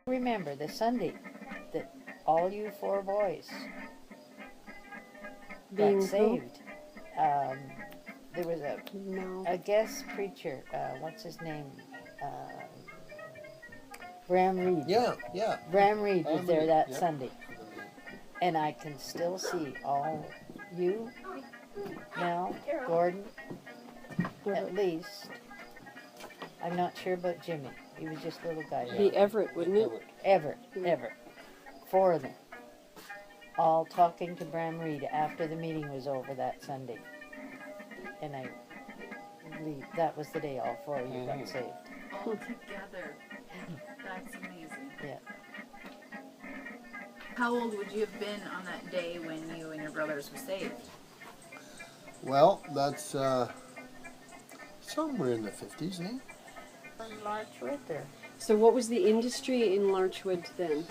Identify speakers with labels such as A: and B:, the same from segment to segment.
A: Remember the Sunday that all you 4 boys got saved. There was a guest preacher. What's his name? Bram Reed.
B: Yeah.
A: Bram Reed was there that Sunday, and I can still see all you, Mel, Gordon, at least. I'm not sure about Jimmy. He was just a little guy.
C: Be Everett, wouldn't it?
A: Everett. 4 of them. All talking to Bram Reed after the meeting was over that Sunday. And I believe that was the day all 4 of you got saved.
D: All together. That's amazing.
A: Yeah.
D: How old would you have been on that day when you and your brothers were saved?
B: Well, that's somewhere in the 50s, eh?
A: Larchwood there.
C: So what was the industry in Larchwood then?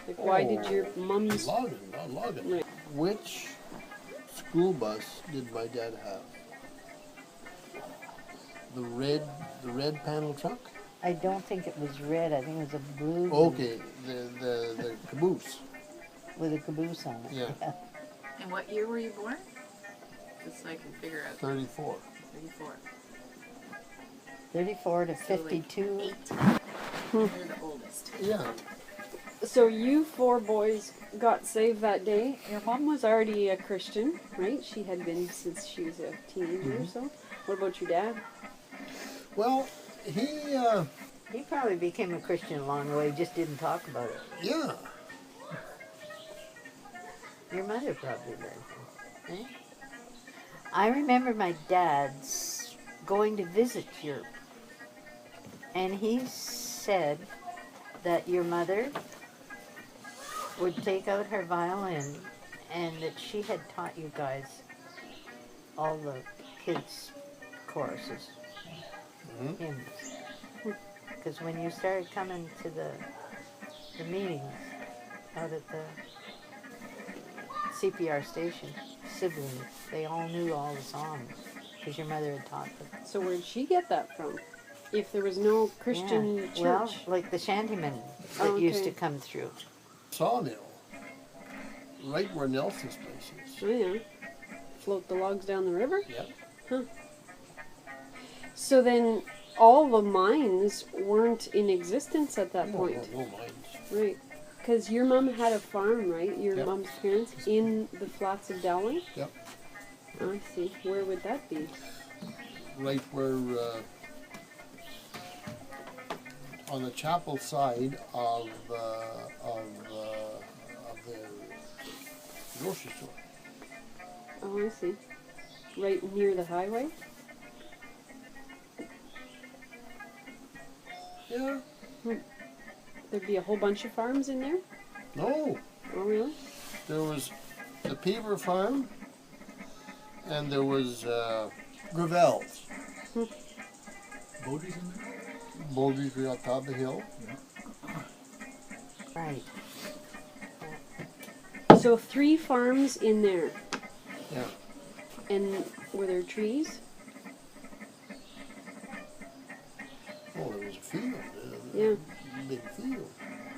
C: Like, why did your mum's...
B: Logging, not logging.
C: Right.
B: Which school bus did my dad have? The red panel truck?
A: I don't think it was red. I think it was a blue.
B: Okay, the caboose.
A: With a caboose on it.
B: Yeah.
D: And what year were you born? Just so I can figure out.
B: 34.
D: 34.
A: 34 to
D: So,
A: 52.
D: Like 18. You're the oldest.
B: Yeah.
C: So you 4 boys got saved that day. Your mom was already a Christian, right? She had been since she was a teenager or so. What about your dad?
B: Well,
A: He probably became a Christian along the way, just didn't talk about it.
B: yeah.
A: Your mother probably did. Eh? I remember my dad's going to visit Europe, and he said that your mother would take out her violin and that she had taught you guys all the kids' choruses, hymns. Because when you started coming to the meetings out at the CPR station, siblings, they all knew all the songs because your mother had taught them.
C: So where did she get that from? If there was no Christian church?
A: Well, like the shantymen that used to come through.
B: Sawmill. Right where Nelson's place is.
C: Oh yeah. Float the logs down the river?
B: Yep.
C: Huh. So then all the mines weren't in existence at that point.
B: No mines.
C: Right. Because your mom had a farm, right? Your
B: Yep.
C: mom's parents in the flats of Dowling?
B: Yep.
C: I see. Where would that be?
B: Right where, on the chapel side of the grocery store.
C: Oh, I see. Right near the highway?
B: Yeah.
C: There'd be a whole bunch of farms in there?
B: No,
C: Oh, really?
B: there was the Peaver Farm, and there was Gravel's.
E: Bodie's in there?
B: Boulder's right on top of the hill.
A: Right.
C: So 3 farms in there.
B: Yeah.
C: And were there trees?
B: Oh, there was a field.
C: Yeah.
B: Big field.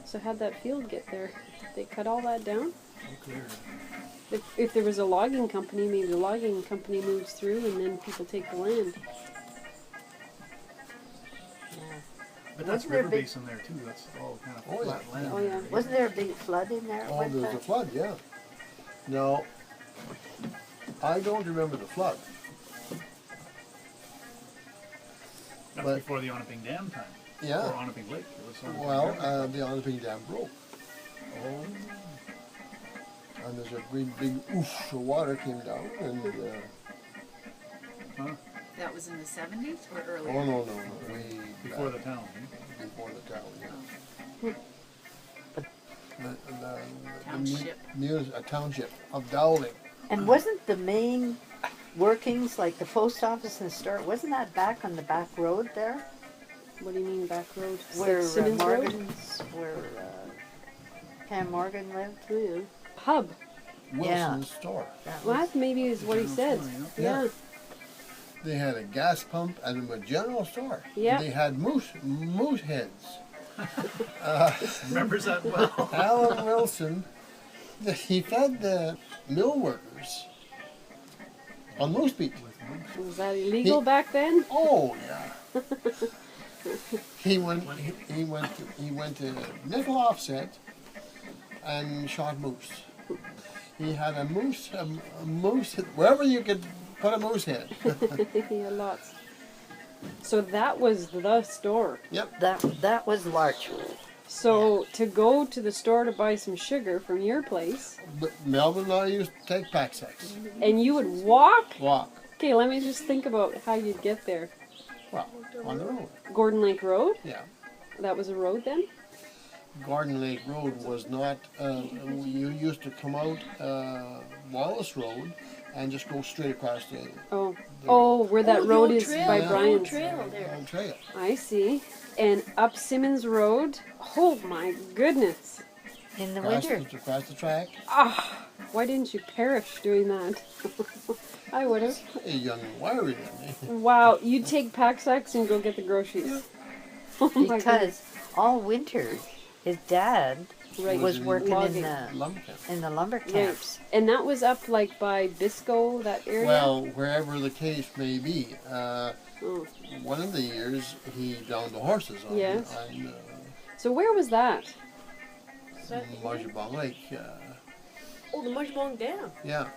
C: So how'd that field get there? They cut all that down?
E: Okay.
C: If there was a logging company, maybe the logging company moves through and then people take the land.
A: Yeah.
E: But that's
A: Wasn't there a
E: river
A: big-
E: basin there too. That's all kind of
B: Oh, yeah.
E: flat land.
C: Oh, yeah.
E: right?
A: Wasn't there a big flood in there? at
B: Oh,
A: one
B: there was a
A: time?
B: flood, yeah. No, I don't remember the flood.
E: That's
B: but-
E: before the Onaping Dam time.
B: Yeah.
E: Or Onaping Lake. It was Onaping
B: Well,
E: Dam.
B: the Onaping Dam broke.
E: Oh.
B: And there's a great big oof of water came down, and
E: Huh?
D: That was in the 70s or earlier?
B: oh no, way
E: Before the
B: back,
E: town. Eh?
B: before the town, yeah. The
D: Township.
B: a township of Dowling.
A: And wasn't the main workings, like the post office and the store, wasn't that back on the back road there?
C: What do you mean back road?
A: Where
C: Like Simmons Road?
A: Morgan's, where Pam Morgan lived?
C: Oh, yeah. Hub.
B: Wilson's store.
A: That
C: Well,
A: was-
C: that maybe is what he said.
E: General store,
C: Yeah.
B: Yeah. They had a gas pump and a general store.
C: Yeah.
B: They had moose heads.
E: Remembers that well.
B: Alan Wilson, he fed the mill workers on moose meat.
C: Was that illegal
B: He-
C: back then?
B: Oh yeah. he went to nickel offset and shot moose. He had a moose wherever you could put a moose head.
C: Yeah, lots. So that was the store.
B: Yep.
A: That was Larchwood.
C: So to go to the store to buy some sugar from your place,
B: But Melvin and I used to take pack sacks.
C: and you would walk.
B: Walk.
C: Okay, let me just think about how you'd get there.
B: Well, on the road.
C: Gordon Lake Road.
B: Yeah.
C: That was a road then.
B: Garden Lake Road was not, you used to come out Wallace Road and just go straight across the
C: Oh, where that
F: the
C: road
F: old
C: is
F: trail,
C: by
F: the old
C: Brian's.
F: trail there.
B: old trail.
C: I see. And up Simmons Road. Oh my goodness.
A: In the
B: Across
A: winter.
B: across the track.
C: Ah, why didn't you perish doing that? I would have.
B: A young and wiry then.
C: Wow, you'd take pack sacks and go get the groceries. Oh my
A: Because all winter, his dad
C: Right.
A: was working
C: Logging.
B: Lumber camp.
A: in the lumber
C: Right.
A: camps.
C: And that was up like by Bisco, that area?
B: Well, wherever the case may be,
C: Oh.
B: one of the years he downed the horses on,
C: Yes.
B: on
C: So where was that?
F: Is that
B: Marjabon Lake.
F: oh, the Mudgebong Dam.
B: Yeah.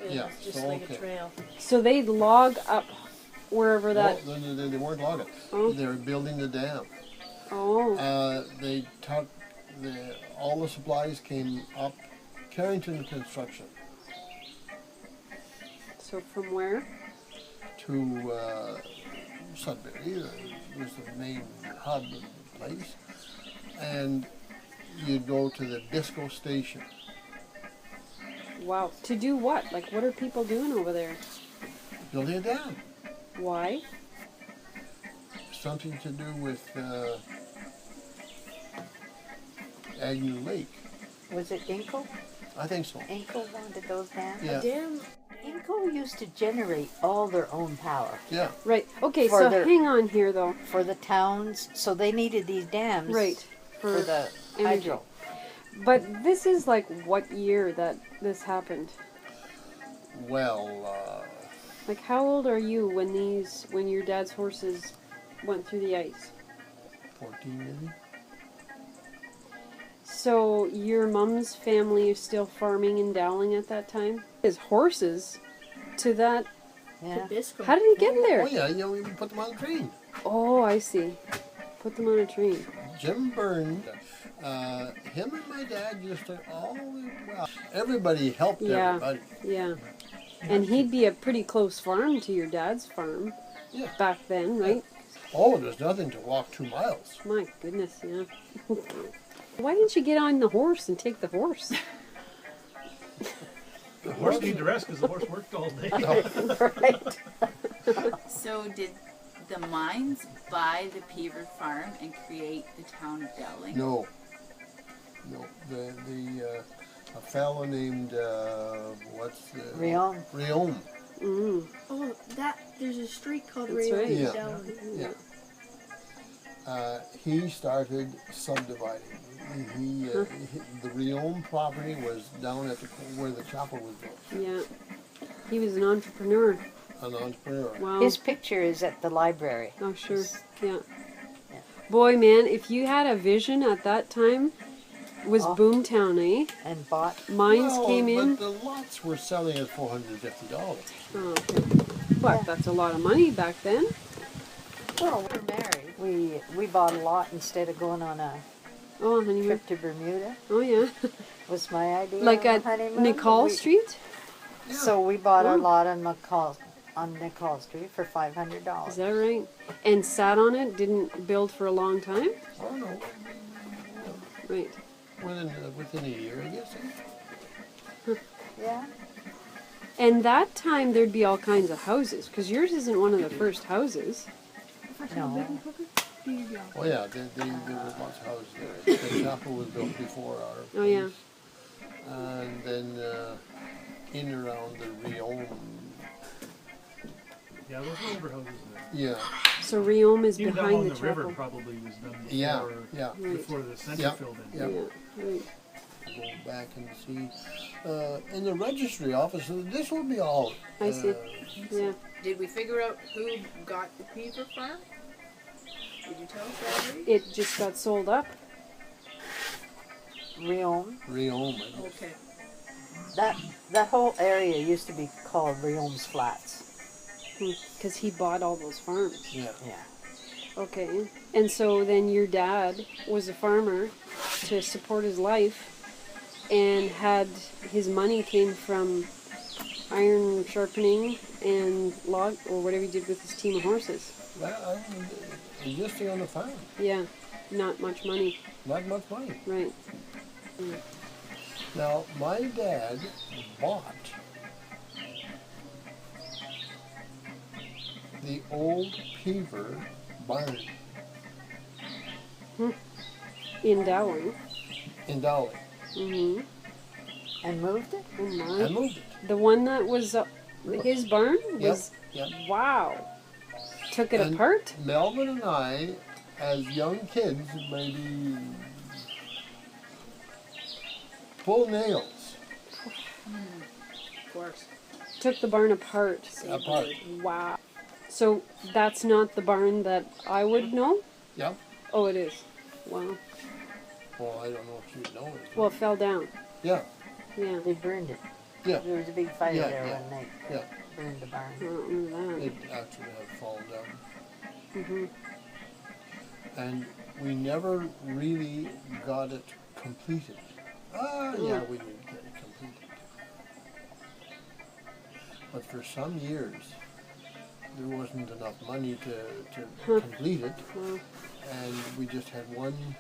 B: Yeah,
F: It's just
B: so
F: like
B: okay.
F: a trail.
C: So they'd log up wherever that...
B: No, they weren't logging.
C: Oh.
B: They were building the dam.
C: Oh,
B: They took all the supplies came up Carrington Construction
C: so from where?
B: to Sudbury. Was the main hub of the place, and you'd go to the Bisco station.
C: Wow. To do what? Like, what are people doing over there?
B: Building a dam.
C: Why?
B: Something to do with Agnew Lake.
A: Was it Inkle?
B: I think so.
A: Inkle wanted those dams?
B: Yeah.
F: Dam.
A: Inkle used to generate all their own power
B: Yeah.
C: Right. Okay,
A: For
C: so
A: their-
C: hang on here, though.
A: for the towns, so they needed these dams
C: Right.
A: for the
C: energy.
A: hydro.
C: But this is like what year that this happened?
B: Well,
C: Like, how old are you when your dad's horses went through the ice?
B: 14 maybe.
C: So your mom's family is still farming in Dowling at that time? His horses to that.
A: Yeah.
F: Biscuit.
C: How did he get
B: Oh
C: there?
B: yeah, you know, we put them on a train.
C: Oh, I see. Put them on a train.
B: Jim Byrne, him and my dad used to always, well, everybody helped
C: Yeah.
B: everybody.
C: Yeah. And he'd be a pretty close farm to your dad's farm
B: Yeah.
C: back then, right?
B: Oh, there's nothing to walk 2 miles.
C: My goodness, yeah. Why didn't you get on the horse and take the horse?
E: The horse needed to rest because the horse worked all day.
A: Right.
D: So did the Mines buy the Peaver farm and create the town of Dowling?
B: No. A fellow named, what's the...
A: Rion.
B: Rion.
C: Mm.
F: Oh, there's a street called
C: That's
F: Rio
C: right.
B: Yeah.
F: down.
B: Yeah. He started subdividing. The Rion property was down at where the chapel was built.
C: Yeah. He was an entrepreneur.
B: An entrepreneur.
C: Wow.
A: His picture is at the library.
C: Oh, sure. Yeah.
A: Yeah.
C: Boy, man, if you had a vision at that time, it was
A: Oh.
C: Boomtown, eh?
A: And bought.
C: Mines came in.
B: But the lots were selling at $450.
C: Oh, okay. What?
A: Yeah.
C: That's a lot of money back then.
A: Well, we were married. We bought a lot instead of going on a
C: Oh, honeymoon.
A: trip to Bermuda.
C: Oh, yeah.
A: Was my idea.
C: Like
A: on
C: at
A: the honeymoon.
C: Nicole
A: We-
C: Street?
A: So we bought
C: Oh.
A: a lot on Nicole Street for
C: Is
A: $500.
C: that right? And sat on it, didn't build for a long time?
B: Oh, no.
C: Right.
B: Within a year, I guess. Eh?
A: Yeah.
C: And that time there'd be all kinds of houses, because yours isn't one of the first houses.
A: No.
B: Oh, yeah, there was lots of houses there. The chapel was built before our
C: Oh, yeah.
B: place. And then in and around the Rion.
E: Yeah, those were older houses there.
B: Yeah,
C: So Riom is
E: Even down
C: behind
E: along
C: the
E: the river
C: chapel.
E: probably was done before,
B: yeah, yeah.
C: Right.
E: before the center
B: Yeah.
E: filled in.
B: Yeah.
C: Yeah. Right.
B: Go back and see. In the registry office, this will be all.
C: I see. Yeah.
D: Did we figure out who got the Peaver farm? Did you tell us that already?
C: It just got sold up.
A: Riom.
B: Rion, I guess.
D: Okay.
A: That whole area used to be called Riom's Flats.
C: Because he bought all those farms.
B: Yeah.
A: Yeah.
C: Okay. And so then your dad was a farmer to support his life and had his money came from iron sharpening and log or whatever he did with his team of horses.
B: Well, existing on the farm,
C: Yeah. Not much money.
B: not much money.
C: Right.
B: Now, my dad bought the old Peaver barn
C: In Dowling.
B: in Dowling
C: Mm-hmm.
A: And moved it?
C: Oh
B: and
C: my.
B: moved it.
C: The one that was his barn was
B: Yep.
C: wow. Took it
B: And
C: apart?
B: Melvin and I, as young kids, maybe full nails
D: Of course.
C: Took the barn apart.
B: apart.
C: Wow. So that's not the barn that I would know?
B: Yep.
C: Oh, it is. Wow.
B: Well, I don't know if you know it.
C: Well, it fell down.
B: Yeah.
C: Yeah.
A: They burned it.
B: Yeah.
A: There was a big fire
B: Yeah,
A: there
B: yeah.
A: one night.
B: Yeah.
A: Burned the barn.
C: I don't remember that.
B: It actually had fallen down.
C: Mm-hmm.
B: And we never really got it completed. Yeah, we did get it completed. But for some years, there wasn't enough money to complete it,
C: Well,
B: and we just had one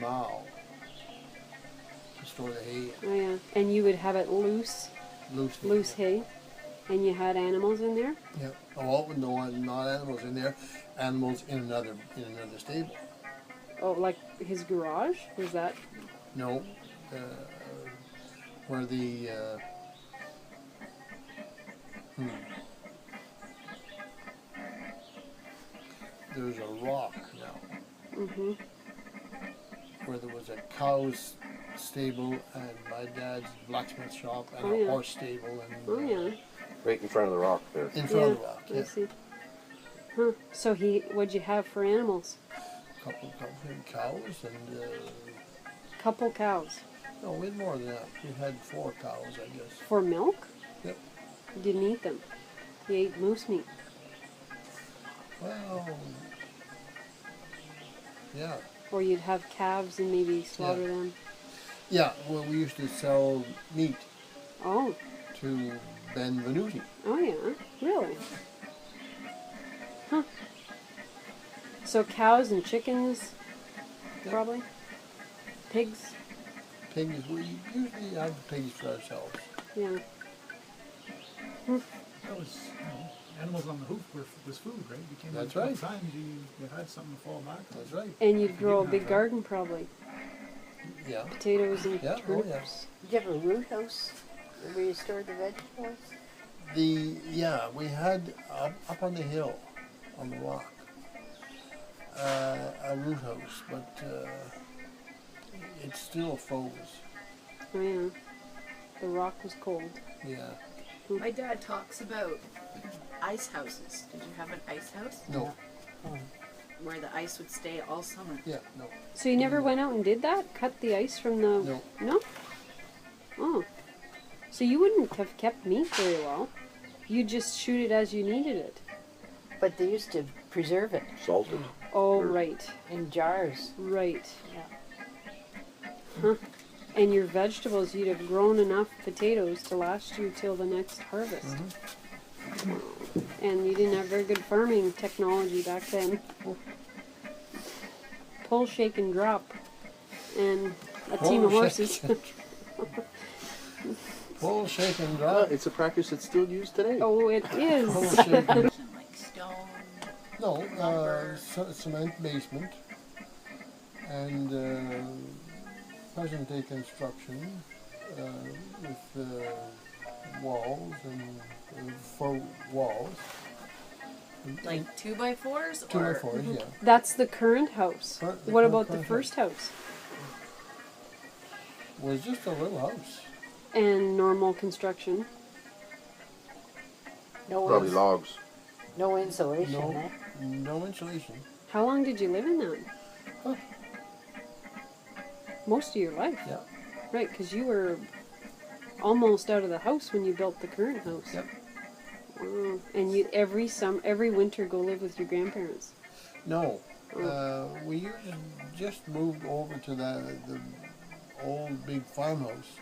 B: mow to store the hay
C: oh yeah. And you would have it loose
B: in,
C: loose hay. And you had animals in there?
B: Yeah. Oh, no, not animals in there. Animals in another stable.
C: Oh, like his garage? Was that?
B: No, where the there's a rock now
C: Mm-hmm.
B: where there was a cow's stable and my dad's blacksmith shop and
C: Oh,
B: a
C: yeah.
B: horse stable and
C: Oh yeah.
G: Right in front of the rock there.
B: in front of the rock.
C: I
B: Yeah.
C: see. Huh. So what'd you have for animals?
B: Couple of cows and
C: Couple cows.
B: no, we had more than that. We had 4 cows, I guess.
C: For milk?
B: Yep.
C: You didn't eat them. You ate moose meat.
B: Well, yeah.
C: Or you'd have calves and maybe slaughter
B: Yeah.
C: them.
B: Yeah, well, we used to sell meat
C: Oh.
B: to Ben Venuti.
C: Oh, yeah. Really? Huh. So cows and chickens,
B: Yep.
C: probably? Pigs?
B: Pigs, we usually have pigs for ourselves.
C: Yeah.
E: That was, animals on the hoof was food, right? You came
B: That's
E: in
B: right.
E: times you had something to fall back on.
B: That's right.
C: And you'd grow a
E: didn't
C: big
E: have that.
C: garden, probably.
B: Yeah.
C: Potatoes and
B: Yeah, oh,
C: turnips.
B: yeah.
A: Did you have a root house where you stored the vegetables?
B: We had up on the hill, on the rock, a root house, but it's still froze.
C: Oh, yeah. The rock was cold.
B: Yeah.
D: My dad talks about ice houses. Did you have an ice house
B: No.
D: where the ice would stay all summer?
B: Yeah. No.
C: So you never went out and did that? Cut the ice from the...
B: No.
C: No? Oh. So you wouldn't have kept meat very well. You'd just shoot it as you needed it.
A: But they used to preserve it
G: Salted.
C: Oh,
G: Sure.
C: right.
A: in jars.
C: Right.
A: Yeah.
C: Huh. And your vegetables, you'd have grown enough potatoes to last you till the next harvest. And you didn't have very good farming technology back then. Pull, shake, and drop. And a team of horses.
B: Pull, shake, and
G: Uh,
B: drop.
G: it's a practice that's still used today.
C: Oh, it is.
B: Pull, shake, and
D: Like stone.
B: No,
D: Lumber.
B: cement basement and present day construction with walls and faux walls.
D: Like 2x4s?
B: Two by
D: or
B: fours, yeah.
C: That's the current house.
B: The
C: What
B: current
C: about the
B: house.
C: first house?
B: Was just a little house.
C: And normal construction?
A: No,
G: Probably logs.
A: no insulation,
B: No,
A: eh?
B: no insulation.
C: How long did you live in that?
B: Huh.
C: Most of your life.
B: Yeah.
C: Right, because you were almost out of the house when you built the current house.
B: Yep.
C: Wow. And you every winter go live with your grandparents.
B: No, we usually just moved over to the old big farmhouse.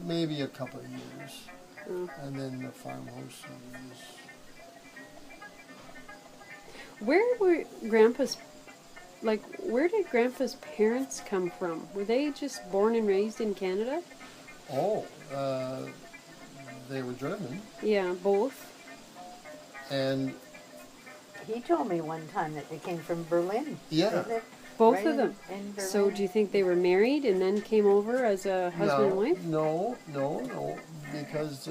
B: Maybe a couple of years,
C: Oh.
B: and then the farmhouse was.
C: Where were Grandpa's, where did Grandpa's parents come from? Were they just born and raised in Canada?
B: Oh, they were German,
C: Yeah, both.
B: and
A: He told me one time that they came from Berlin.
B: yeah,
A: They lived
C: Both
A: right
C: of them.
A: in Berlin.
C: So do you think they were married and then came over as a husband and wife?
B: No, because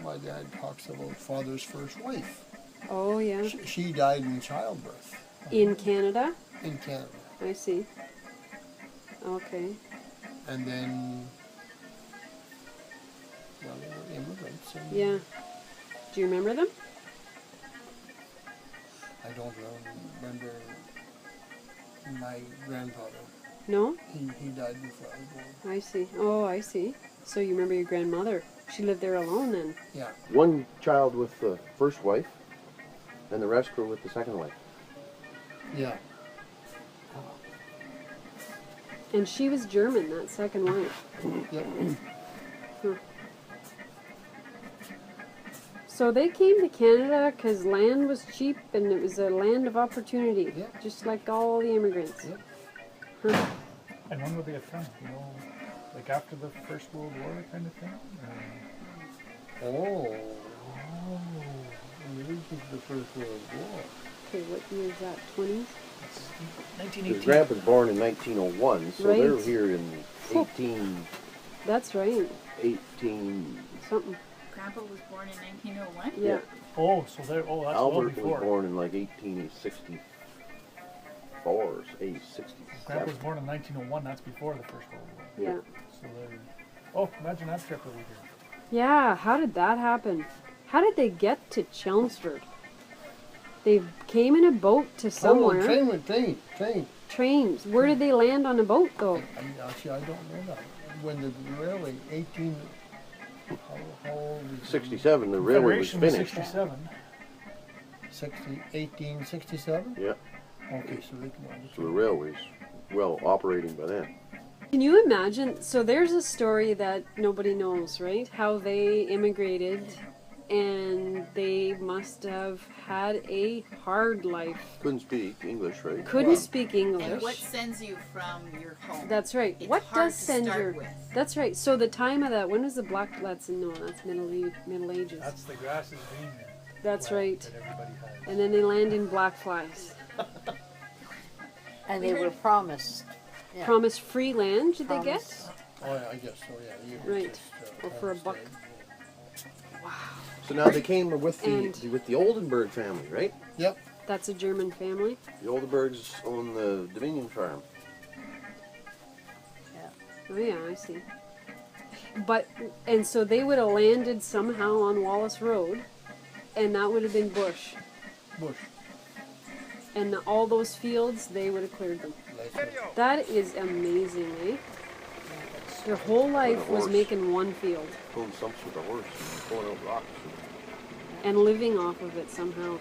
B: my dad talks about father's first wife.
C: Oh, yeah.
B: She died in childbirth
C: In Canada?
B: in Canada,
C: I see. Okay.
B: and then well, they were immigrants. And
C: Yeah. Do you remember them?
B: I don't remember my grandfather.
C: No?
B: He died before I was born.
C: I see. Oh, I see. So you remember your grandmother. She lived there alone then.
B: Yeah.
G: One child with the first wife, and the rest were with the second wife.
B: Yeah.
C: And she was German, that second wife.
B: Yep.
C: So they came to Canada because land was cheap and it was a land of opportunity.
B: Yeah.
C: Just like all the immigrants.
B: Yep.
C: Huh.
E: And when would they have come? You know, like after the First World War kind of thing?
B: Oh. This is the First World War.
C: Okay, what year is that? 20s?
E: It's
G: His
E: 1918.
G: grandpa's born in 1901, so they're
C: Right.
G: here in
C: Cool.
G: 18...
C: That's right. Something.
D: Grandpa was born in 1901?
C: Yeah.
E: Oh, so they're, that's well
G: Albert was
E: before.
G: born in like 1864 or 67.
E: Grandpa was born in 1901, that's before the First World War.
C: Yeah.
E: So they're, oh, imagine that trip over here.
C: Yeah, how did that happen? How did they get to Chelmsford? They came in a boat to somewhere.
B: Oh, train.
C: Trains. Where did they land on a boat though?
B: Actually, I don't know that. when the railway, 18, how old is it?
G: 67, the railway was
E: Federation was
G: finished.
E: 67.
B: 1867?
G: Yeah,
B: Okay, so they come on.
G: so the railway's well operating by then.
C: Can you imagine? So there's a story that nobody knows, right? How they immigrated and they must have had a hard life.
G: Couldn't speak English, right?
C: Couldn't speak
D: And what
C: English.
D: sends you from your home?
C: That's right.
D: It's
C: What
D: hard
C: does
D: to
C: send
D: start
C: your...
D: with.
C: That's right. So the time of that, when was the Black... That's Middle Ages.
E: That's the grass is greener.
C: That's
E: flag
C: right.
E: That everybody has.
C: And then they land in black flies.
A: And they were promised. Yeah.
C: Promised free land, did they get?
A: Promised.
B: Oh, yeah, I guess so, yeah. You
C: Right.
B: just,
C: Or for a buck.
G: So now they came with
C: And-
G: the Oldenburg family, right?
B: Yep.
C: That's a German family.
G: The Oldenburgs own the Dominion farm.
C: Oh yeah, I see. But, and so they would have landed somehow on Wallace Road, and that would have been bush.
B: Bush.
C: And all those fields, they would have cleared them.
B: Like,
C: That is amazing, eh? Their whole life was
G: horse.
C: making one field
G: Pulling stumps with a horse, pulling out rocks.
C: and living off of it somehow.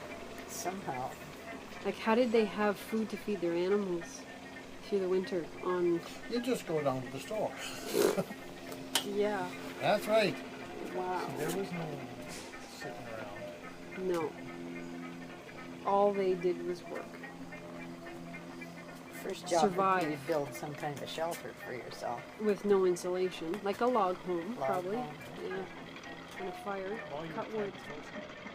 A: Somehow.
C: Like, how did they have food to feed their animals through the winter? On
B: you just go down to the store.
C: yeah,
B: That's right.
C: wow,
E: There was no sitting around.
C: no. All they did was work.
A: First job
C: Survive.
A: would be to build some kind of shelter for yourself.
C: With no insulation, like a log home,
A: Log
C: probably.
A: home.
C: Yeah, and a fire,
E: Well, you
C: cut
E: were
C: wood.
E: planting toast.